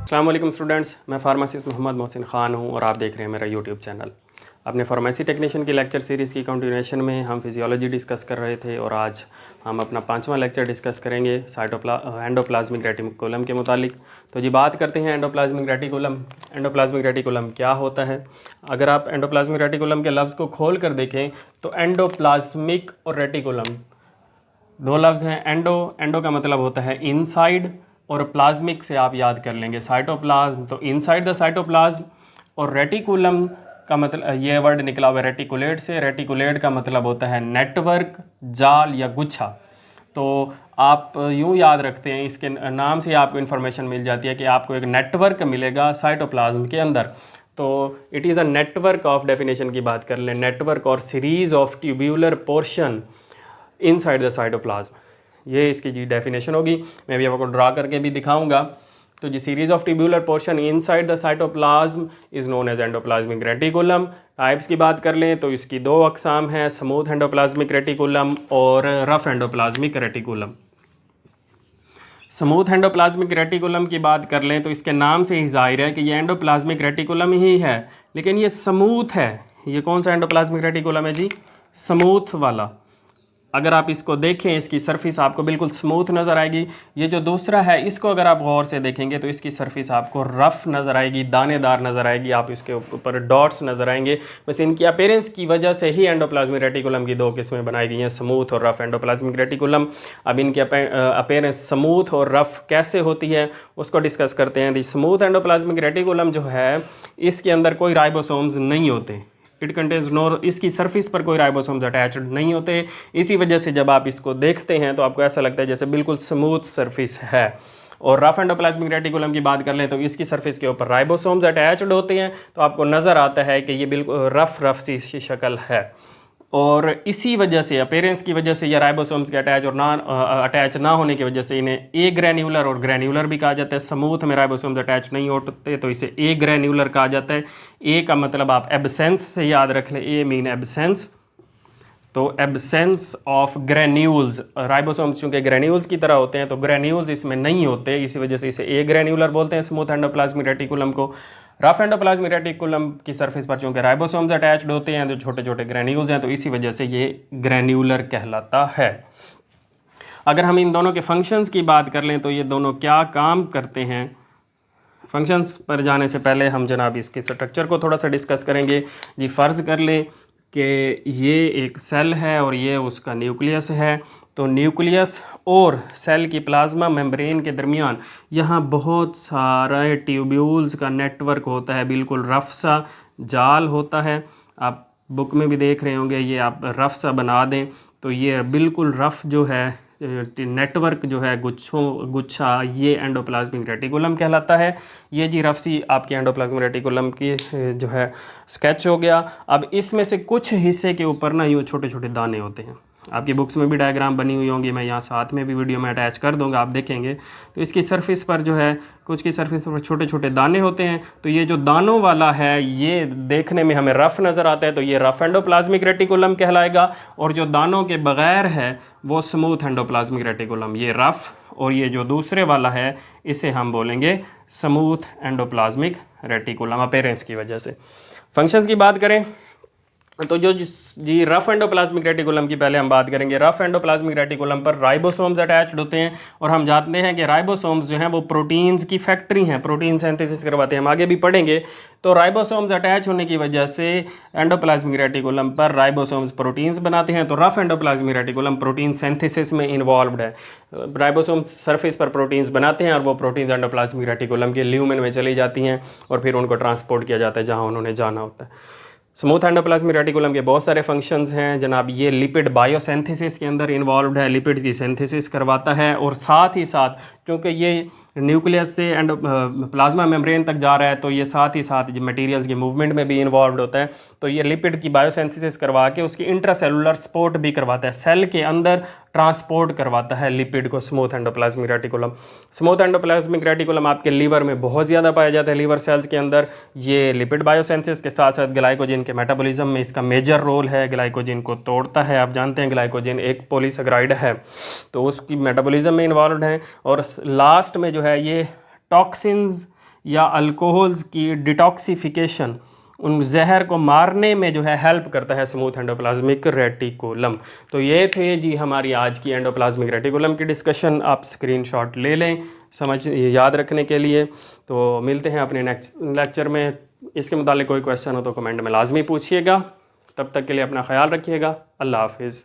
अस्सलाम वालेकुम स्टूडेंट्स, मैं फार्मासिस्ट मोहम्मद मोहसिन ख़ान हूं और आप देख रहे हैं मेरा यूट्यूब चैनल। अपने फार्मेसी टेक्नीशियन की लेक्चर सीरीज़ की कंटिन्यूएशन में हम फिजियोलॉजी डिस्कस कर रहे थे और आज हम अपना 5वां लेक्चर डिस्कस करेंगे एंडोप्लाज्मिक रेटिकुलम के मुतालिक। तो जी बात करते हैं एंडोप्लाज्मिक रेटिकुलम। एंडोप्लाज्मिक रेटिकुलम क्या होता है? अगर आप एंडोप्लाज्मिक रेटिकुलम के लफ्ज़ को खोल कर देखें तो एंडोप्लाज्मिक और रेटिकुलम दो लफ्ज़ हैं। एंडो का मतलब होता है इनसाइड और प्लाज्मिक से आप याद कर लेंगे साइटोप्लाज्म, तो इनसाइड द साइटोप्लाज्म। और रेटिकुलम का मतलब ये वर्ड निकला हुआ है रेटिकुलेट से। रेटिकुलेट का मतलब होता है नेटवर्क, जाल या गुच्छा। तो आप यूँ याद रखते हैं, इसके नाम से आपको इन्फॉर्मेशन मिल जाती है कि आपको एक नेटवर्क मिलेगा साइटोप्लाज्म के अंदर। तो it is a network of, definition की बात कर लें, नेटवर्क और series of tubular portion inside the cytoplasm, ये इसकी जी डेफिनेशन होगी। मैं भी आपको ड्रा करके भी दिखाऊंगा। तो जी series of tubular portion inside the cytoplasm is known as endoplasmic reticulum. Types की बात कर लें तो इसकी दो अकसाम हैं, स्मूथ एंडोप्लाज्मिक रेटिकुलम और rough endoplasmic reticulum. Smooth endoplasmic reticulum की बात कर लें तो इसके नाम से ही जाहिर है कि ये एंडोप्लाज्मिक रेटिकुलम ही है, लेकिन ये स्मूथ है। ये कौन सा एंडोप्लाज्मिक रेटिकुलम है जी? स्मूथ वाला। अगर आप इसको देखें, इसकी सरफेस आपको बिल्कुल स्मूथ नज़र आएगी। ये जो दूसरा है, इसको अगर आप गौर से देखेंगे तो इसकी सरफेस आपको रफ़ नज़र आएगी, दानेदार नज़र आएगी, आप इसके ऊपर डॉट्स नज़र आएंगे। बस इनकी अपीयरेंस की वजह से ही एंडोप्लाज्मिक रेटिकुलम की दो किस्में बनाई गई हैं, स्मूथ और रफ़ एंडोप्लाज्मिक रेटिकुलम। अब इनकी अपीयरेंस स्मूथ और रफ़ कैसे होती है उसको डिस्कस करते हैं। दी स्मूथ एंडोप्लाज्मिक रेटिकुलम जो है, इसके अंदर कोई राइबोसोम्स नहीं होते। इट कंटेन्स नो, इसकी सरफेस पर कोई राइबोसोम्स अटैच्ड नहीं होते। इसी वजह से जब आप इसको देखते हैं तो आपको ऐसा लगता है जैसे बिल्कुल स्मूथ सरफेस है। और रफ एंडोप्लाज्मिक रेटिकुलम की बात कर लें तो इसकी सरफेस के ऊपर राइबोसोम्स अटैच्ड होते हैं, तो आपको नज़र आता है कि ये बिल्कुल रफ सी शक्ल है। और इसी वजह से, अपीयरेंस की वजह से, या राइबोसोम्स के अटैच और अटैच ना होने की वजह से इन्हें ए ग्रैन्युलर और ग्रैन्युलर भी कहा जाता है। स्मूथ में राइबोसोम्स अटैच नहीं होते तो इसे ए ग्रैन्युलर कहा जाता है। ए का मतलब आप एब्सेंस से याद रख लें, ए मीन एब्सेंस। तो एब्सेंस ऑफ ग्रैन्यूल्स, राइबोसोम्स चूंकि ग्रैन्यूल्स की तरह होते हैं तो ग्रैन्यूल्स इसमें नहीं होते, इसी वजह से इसे ए ग्रैन्युलर बोलते हैं स्मूथ एंडोप्लाज्मिक रेटिकुलम को। रफ एंडोप्लाज्मिक रेटिकुलम की सरफेस पर चूंकि राइबोसोम्स अटैच्ड होते हैं, जो छोटे छोटे ग्रैन्यूल्स हैं, तो इसी वजह से ये ग्रैन्युलर कहलाता है। अगर हम इन दोनों के फंक्शंस की बात कर लें तो ये दोनों क्या काम करते हैं, फंक्शंस पर जाने से पहले हम जनाब इसके स्ट्रक्चर को थोड़ा सा डिस्कस करेंगे। जी फ़र्ज़ कर लें कि ये एक सेल है और ये उसका न्यूक्लियस है। तो न्यूक्लियस और सेल की प्लाज्मा मेम्ब्रेन के दरमियान यहाँ बहुत सारे ट्यूब्यूल्स का नेटवर्क होता है, बिल्कुल रफ सा जाल होता है। आप बुक में भी देख रहे होंगे, ये आप रफ सा बना दें तो ये बिल्कुल रफ जो है नेटवर्क जो है गुच्छा, ये एंडोप्लाज्मिक रेटिकुलम कहलाता है। ये जी रफ सी आपकी एंडोप्लाज्मिक रेटिकुलम की जो है स्केच हो गया। अब इसमें से कुछ हिस्से के ऊपर ना यूँ छोटे छोटे दाने होते हैं, आपकी बुक्स में भी डायग्राम बनी हुई होंगी, मैं यहाँ साथ में भी वीडियो में अटैच कर दूंगा, आप देखेंगे। तो इसकी सरफेस पर जो है, कुछ की सरफेस पर छोटे छोटे दाने होते हैं। तो ये जो दानों वाला है ये देखने में हमें रफ़ नज़र आता है, तो ये रफ़ एंडोप्लाज्मिक रेटिकुलम कहलाएगा। और जो दानों के बगैर है वो स्मूथ एंडोप्लाज्मिक रेटिकुलम, ये रफ़। और ये जो दूसरे वाला है इसे हम बोलेंगे स्मूथ एंडोप्लाज्मिक रेटिकुलम, अपीयरेंस की वजह से। फंक्शंस की बात करें तो जो जी रफ एंडोप्लाज्मिक रेटिकुलम की पहले हम बात करेंगे। रफ एंडोप्लाज्मिक रेटिकुलम पर राइबोसोम्स अटैच्ड होते हैं और हम जानते हैं कि राइबोसोम्स जो हैं वो प्रोटीन्स की फैक्ट्री हैं, प्रोटीन सिंथेसिस करवाते हैं, हम आगे भी पढ़ेंगे। तो राइबोसोम्स अटैच होने की वजह से एंडोप्लाज्मिक रेटिकुलम पर राइबोसोम्स प्रोटीन्स बनाते हैं। तो rough endoplasmic reticulum protein synthesis में इन्वॉल्वड है। राइबोसोम्स सरफेस पर प्रोटीन्स बनाते हैं और वो प्रोटीन्स एंडोप्लाज्मिक रेटिकुलम के ल्यूमेन में चली जाती हैं और फिर उनको ट्रांसपोर्ट किया जाता है जहाँ उन्होंने जाना होता है। स्मूथ एंडोप्लाज्मिक रेटिकुलम के बहुत सारे फंक्शंस हैं जनाब। ये लिपिड बायोसिंथेसिस के अंदर इन्वॉल्वड है, लिपिड्स की सिंथेसिस करवाता है। और साथ ही साथ क्योंकि ये न्यूक्लियस से प्लाज्मा मेम्ब्रेन तक जा रहा है तो ये साथ ही साथ मटेरियल्स की मूवमेंट में भी इन्वॉल्व होता है। तो ये लिपिड की बायोसिंथेसिस करवा के उसकी इंट्रासेलुलर सपोर्ट भी करवाता है, सेल के अंदर ट्रांसपोर्ट करवाता है लिपिड को smooth endoplasmic reticulum. Smooth endoplasmic reticulum आपके लीवर में बहुत ज़्यादा पाया जाता है, लीवर सेल्स के अंदर। ये लिपिड बायोसिंथेसिस के साथ साथ ग्लाइकोजन के मेटाबॉलिज्म में इसका मेजर रोल है, ग्लाइकोजन को तोड़ता है। आप जानते हैं ग्लाइकोजन एक पॉलीसेकेराइड है, तो उसकी मेटाबॉलिज्म में इन्वॉल्व है। और लास्ट में जो है ये टॉक्सिन्स या अल्कोहल्स की डिटॉक्सिफिकेशन, उन जहर को मारने में जो है हेल्प करता है स्मूथ एंडोप्लाज्मिक रेटिकुलम। तो ये थे जी हमारी आज की एंडोप्लाज्मिक रेटिकुलम की डिस्कशन। आप स्क्रीनशॉट ले लें समझ याद रखने के लिए। तो मिलते हैं अपने नेक्स्ट लेक्चर में। इसके मुतालिक कोई क्वेश्चन हो तो कमेंट में लाजमी पूछिएगा। तब तक के लिए अपना ख्याल रखिएगा। अल्लाह हाफिज़।